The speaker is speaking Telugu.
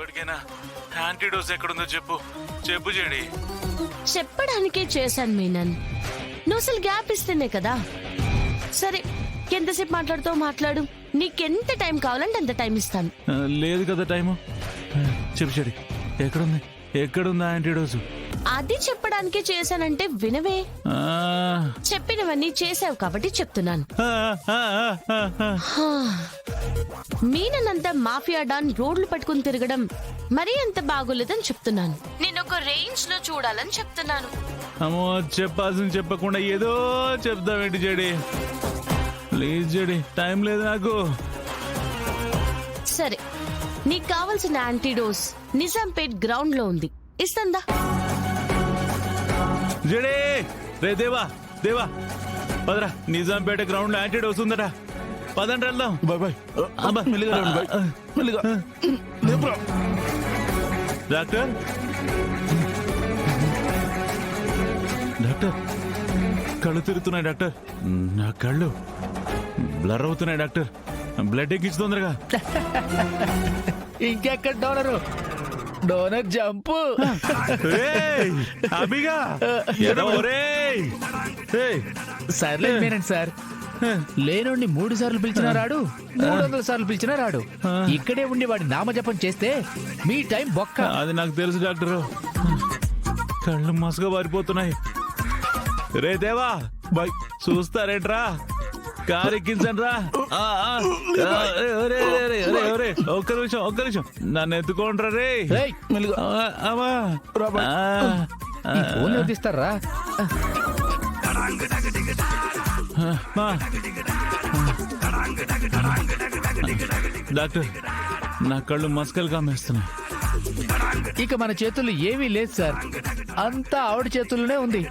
ఇప్పటికైనా యాంటీడోస్ ఎక్కడుందో చెప్పు చెప్పు జేడి. చెప్పడానికే చేశాను మీనన్. నువ్వు అసలు గ్యాప్ ఇస్తేనే కదా. సరే, ఎంతసేపు మాట్లాడుతావు మాట్లాడు. నీకెంత టైం కావాలంటే అంత టైం ఇస్తాను. లేదు కదా టైము. చెప్పు జేడి, ఎక్కడుందా యాంటీడోస్? అది చెప్పడానికే చేశానంటే వినవే. చెప్పినవన్నీ చేసావు కాబట్టి చెప్తున్నాను. మీనంతా మాఫియా డాన్ రోడ్లు పట్టుకుని తిరగడం మరీ అంత బాగోలేదని చెప్తున్నాను. నేను ఒక రేంజ్ లో చూడాలని చెప్తున్నాను. అమ్మో, చెప్పాల్సింది చెప్పకుండా ఏదో చెప్తావేంటి జేడి? ప్లీజ్ జేడి, టైం లేదు నాకు. సరే, నీకు కావాల్సిన యాంటీడోస్ నిజాంపేట్ గ్రౌండ్ లో ఉంది, ఇస్తందా? జడే, రే దేవా దేవా, పదరా, నిజాంపేట గ్రౌండ్ లో యాంటీడోస్ ఉందట. పదండి వెళ్దాం. బాయ్ మెల్లిగా రండి బాయ్, మెల్లిగా. డాక్టర్, డాక్టర్, కళ్ళు తిరుగుతున్నాయి డాక్టర్. నా కళ్ళు బ్లర్ అవుతున్నాయి డాక్టర్. బ్లడ్ ఎక్కించు తొందరగా. ఇంకెక్కడ డోనర్ జంపు. అభిగా సర్లే మేనండి సార్. లేనుండి 3 సార్లు పిలిచినా రాడు, 300 సార్లు పిలిచినా రాడు. ఇక్కడే ఉండి వాడి నామజపం చేస్తే మీ టైం బొక్క. అది నాకు తెలుసు డాక్టర్. కళ్ళు మసగా వారిపోతున్నాయి. రే దేవా బాయ్, చూస్తారేంట్రా? కారు ఎక్కించండి రా. ఒక్క నిమిషం నన్ను ఎత్తుకోండ్రా రే. ఫోన్ వదిస్తారా? డాక్టర్, నా కళ్ళు మస్కలు కామేస్తున్నాయి. ఇక మన చేతుల్లో ఏమీ లేదు సార్, అంతా ఆవిడ చేతుల్లోనే ఉంది.